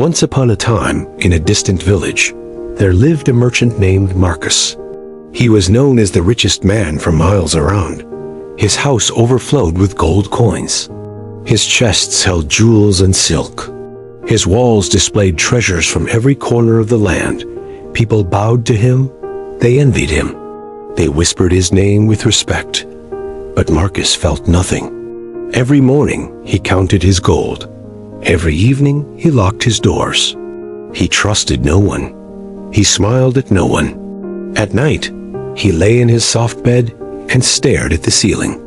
Once upon a time, in a distant village, there lived a merchant named Marcus. He was known as the richest man for miles around. His house overflowed with gold coins. His chests held jewels and silk. His walls displayed treasures from every corner of the land. People bowed to him. They envied him. They whispered his name with respect. But Marcus felt nothing. Every morning, he counted his gold. Every evening, he locked his doors. He trusted no one. He smiled at no one. At night, he lay in his soft bed and stared at the ceiling.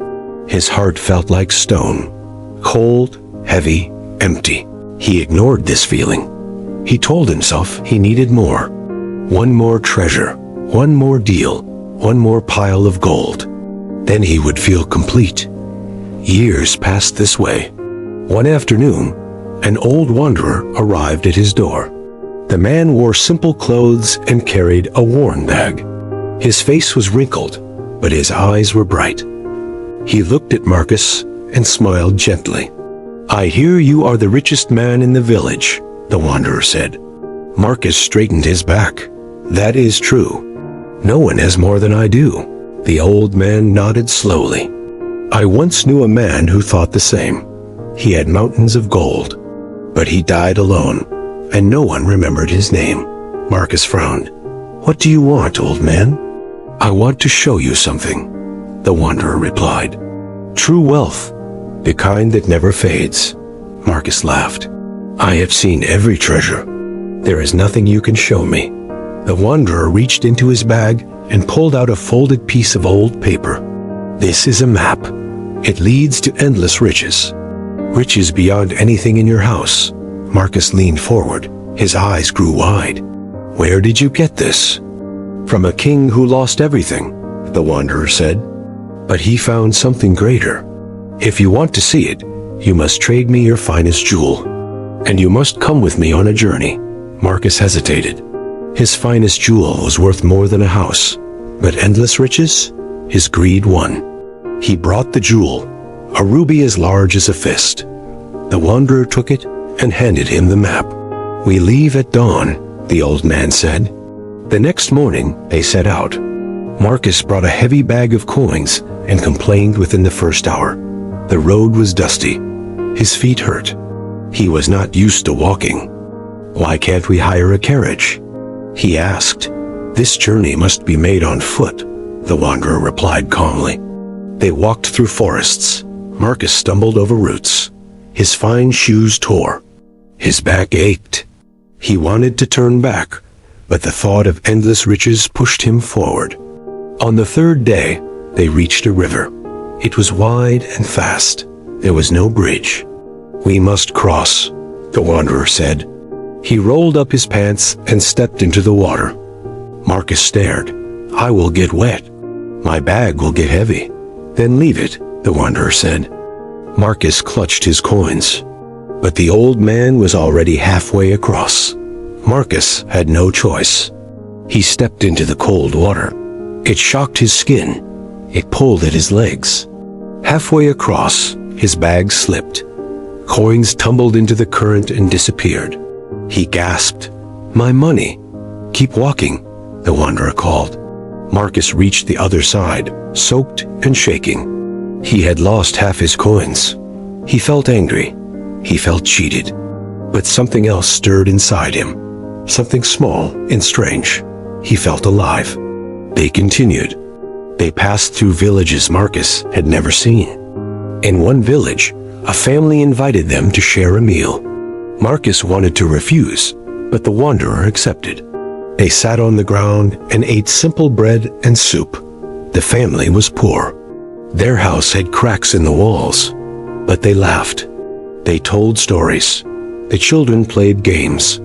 His heart felt like stone, cold, heavy, empty. He ignored this feeling. He told himself he needed more. One more treasure, one more deal, one more pile of gold. Then he would feel complete. Years passed this way. One afternoon, an old wanderer arrived at his door. The man wore simple clothes and carried a worn bag. His face was wrinkled, but his eyes were bright. He looked at Marcus and smiled gently. "I hear you are the richest man in the village," the wanderer said. Marcus straightened his back. "That is true. No one has more than I do." The old man nodded slowly. "I once knew a man who thought the same. He had mountains of gold, but he died alone, and no one remembered his name." Marcus frowned. "What do you want, old man?" "I want to show you something," the wanderer replied. "True wealth, the kind that never fades." Marcus laughed. "I have seen every treasure. There is nothing you can show me." The wanderer reached into his bag and pulled out a folded piece of old paper. "This is a map. It leads to endless riches. Riches beyond anything in your house." Marcus leaned forward. His eyes grew wide. "Where did you get this?" "From a king who lost everything," the wanderer said. "But he found something greater. If you want to see it, you must trade me your finest jewel. And you must come with me on a journey." Marcus hesitated. His finest jewel was worth more than a house, but endless riches? His greed won. He brought the jewel, a ruby as large as a fist. The wanderer took it and handed him the map. "We leave at dawn," the old man said. The next morning, they set out. Marcus brought a heavy bag of coins and complained within the first hour. The road was dusty. His feet hurt. He was not used to walking. "Why can't we hire a carriage?" he asked. "This journey must be made on foot," the wanderer replied calmly. They walked through forests. Marcus stumbled over roots. His fine shoes tore. His back ached. He wanted to turn back, but the thought of endless riches pushed him forward. On the third day, they reached a river. It was wide and fast. There was no bridge. "We must cross," the wanderer said. He rolled up his pants and stepped into the water. Marcus stared. "I will get wet. My bag will get heavy." "Then leave it," the wanderer said. Marcus clutched his coins. But the old man was already halfway across. Marcus had no choice. He stepped into the cold water. It shocked his skin. It pulled at his legs. Halfway across, his bag slipped. Coins tumbled into the current and disappeared. He gasped, "My money!" "Keep walking," the wanderer called. Marcus reached the other side, soaked and shaking. He had lost half his coins. He felt angry. He felt cheated. But something else stirred inside him. Something small and strange. He felt alive. They continued. They passed through villages Marcus had never seen. In one village, a family invited them to share a meal. Marcus wanted to refuse, but the wanderer accepted. They sat on the ground and ate simple bread and soup. The family was poor. Their house had cracks in the walls, but they laughed. They told stories. The children played games.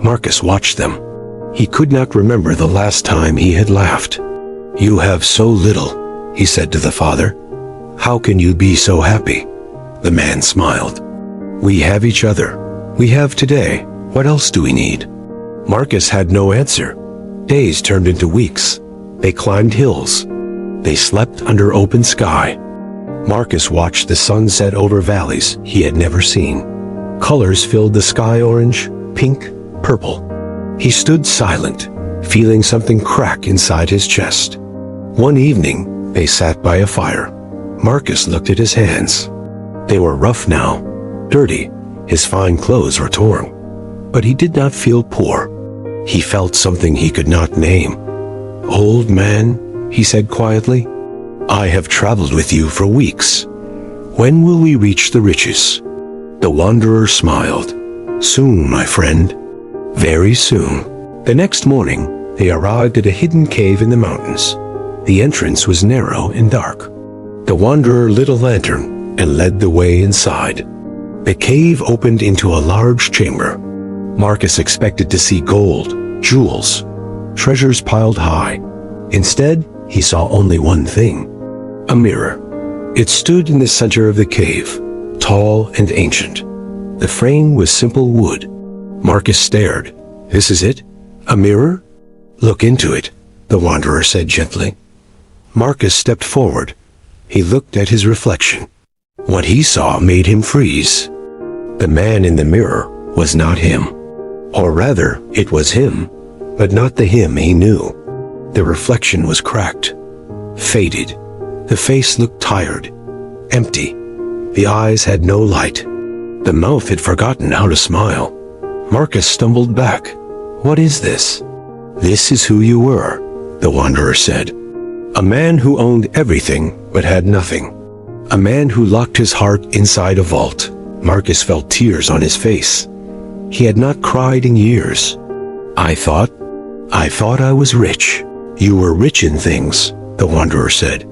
Marcus watched them. He could not remember the last time he had laughed. "You have so little," he said to the father. "How can you be so happy?" The man smiled. "We have each other. We have today. What else do we need?" Marcus had no answer. Days turned into weeks. They climbed hills. They slept under open sky. Marcus watched the sun set over valleys he had never seen. Colors filled the sky orange, pink, purple. He stood silent, feeling something crack inside his chest. One evening, they sat by a fire. Marcus looked at his hands. They were rough now, dirty. His fine clothes were torn. But he did not feel poor. He felt something he could not name. "Old man," he said quietly, "I have traveled with you for weeks. When will we reach the riches?" The wanderer smiled. "Soon, my friend. Very soon." The next morning, they arrived at a hidden cave in the mountains. The entrance was narrow and dark. The wanderer lit a lantern and led the way inside. The cave opened into a large chamber. Marcus expected to see gold, jewels, treasures piled high. Instead, he saw only one thing: a mirror. It stood in the center of the cave, tall and ancient. The frame was simple wood. Marcus stared. "This is it? A mirror?" "Look into it," the wanderer said gently. Marcus stepped forward. He looked at his reflection. What he saw made him freeze. The man in the mirror was not him. Or rather, it was him, but not the him he knew. The reflection was cracked, faded. The face looked tired, empty. The eyes had no light. The mouth had forgotten how to smile. Marcus stumbled back. "What is this?" "This is who you were," the wanderer said. "A man who owned everything but had nothing. A man who locked his heart inside a vault." Marcus felt tears on his face. He had not cried in years. I thought I was rich." "You were rich in things," the wanderer said.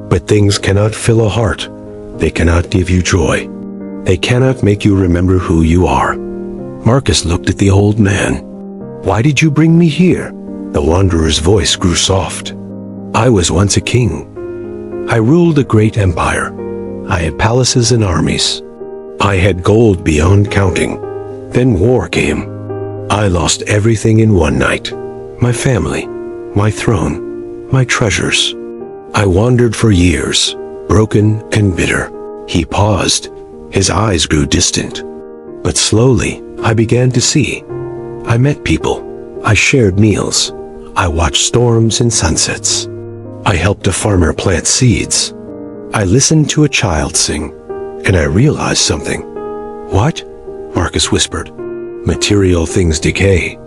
"But things cannot fill a heart. They cannot give you joy. They cannot make you remember who you are." Marcus looked at the old man. "Why did you bring me here?" The wanderer's voice grew soft. "I was once a king. I ruled a great empire. I had palaces and armies. I had gold beyond counting. Then war came. I lost everything in one night. My family, my throne, my treasures. I wandered for years, broken and bitter." He paused. His eyes grew distant. "But slowly, I began to see. I met people. I shared meals. I watched storms and sunsets. I helped a farmer plant seeds. I listened to a child sing, and I realized something." "What?" Marcus whispered. "Material things decay.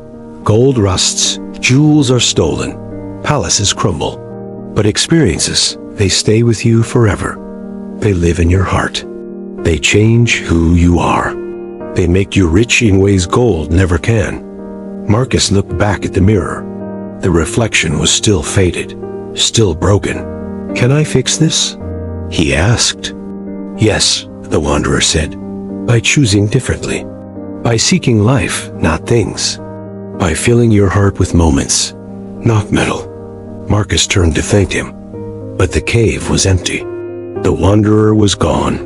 Gold rusts, jewels are stolen, palaces crumble. But experiences, they stay with you forever. They live in your heart. They change who you are. They make you rich in ways gold never can." Marcus looked back at the mirror. The reflection was still faded, still broken. "Can I fix this?" he asked. "Yes," the wanderer said, "by choosing differently. By seeking life, not things. By filling your heart with moments, not metal." Marcus turned to thank him, but the cave was empty. The wanderer was gone,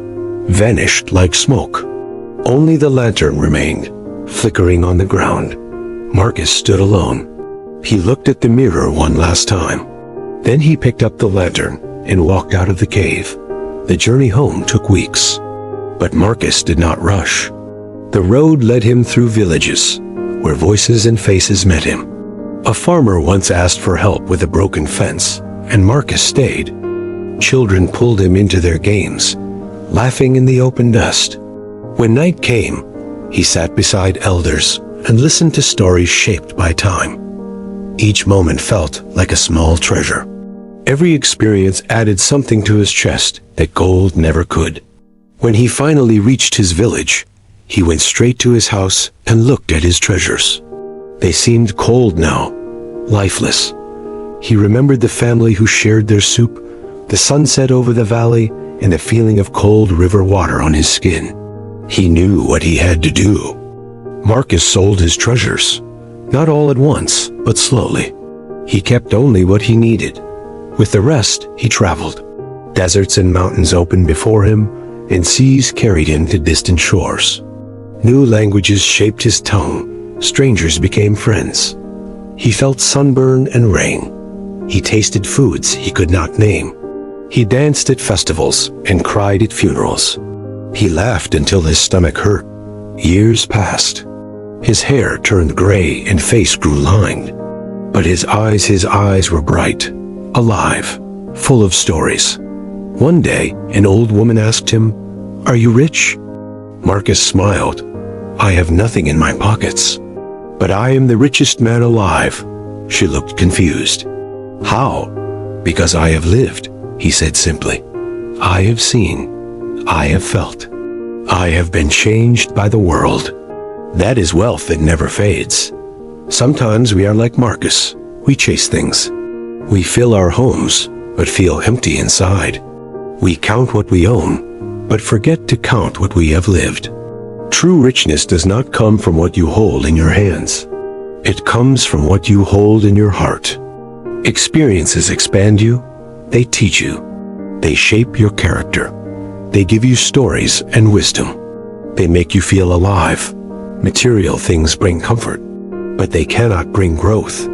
vanished like smoke. Only the lantern remained, flickering on the ground. Marcus stood alone. He looked at the mirror one last time. Then he picked up the lantern and walked out of the cave. The journey home took weeks. But Marcus did not rush. The road led him through villages, where voices and faces met him. A farmer once asked for help with a broken fence, and Marcus stayed. Children pulled him into their games, laughing in the open dust. When night came, he sat beside elders and listened to stories shaped by time. Each moment felt like a small treasure. Every experience added something to his chest that gold never could. When he finally reached his village, he went straight to his house and looked at his treasures. They seemed cold now, lifeless. He remembered the family who shared their soup, the sunset over the valley, and the feeling of cold river water on his skin. He knew what he had to do. Marcus sold his treasures, not all at once, but slowly. He kept only what he needed. With the rest, he traveled. Deserts and mountains opened before him, and seas carried him to distant shores. New languages shaped his tongue. Strangers became friends. He felt sunburn and rain. He tasted foods he could not name. He danced at festivals and cried at funerals. He laughed until his stomach hurt. Years passed. His hair turned gray and face grew lined. But his eyes were bright, alive, full of stories. One day, an old woman asked him, "Are you rich?" Marcus smiled. "I have nothing in my pockets. But I am the richest man alive." She looked confused. "How?" "Because I have lived," he said simply. "I have seen. I have felt. I have been changed by the world." That is wealth that never fades. Sometimes we are like Marcus. We chase things. We fill our homes, but feel empty inside. We count what we own, but forget to count what we have lived. True richness does not come from what you hold in your hands. It comes from what you hold in your heart. Experiences expand you. They teach you. They shape your character. They give you stories and wisdom. They make you feel alive. Material things bring comfort, but they cannot bring growth.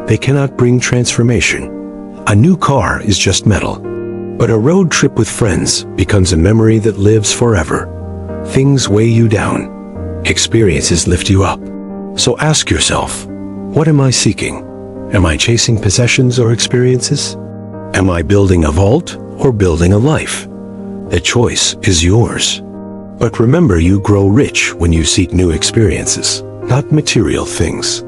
They cannot bring transformation. A new car is just metal, but a road trip with friends becomes a memory that lives forever. Things weigh you down. Experiences lift you up. So ask yourself, what am I seeking? Am I chasing possessions or experiences? Am I building a vault or building a life? The choice is yours. But remember, you grow rich when you seek new experiences, not material things.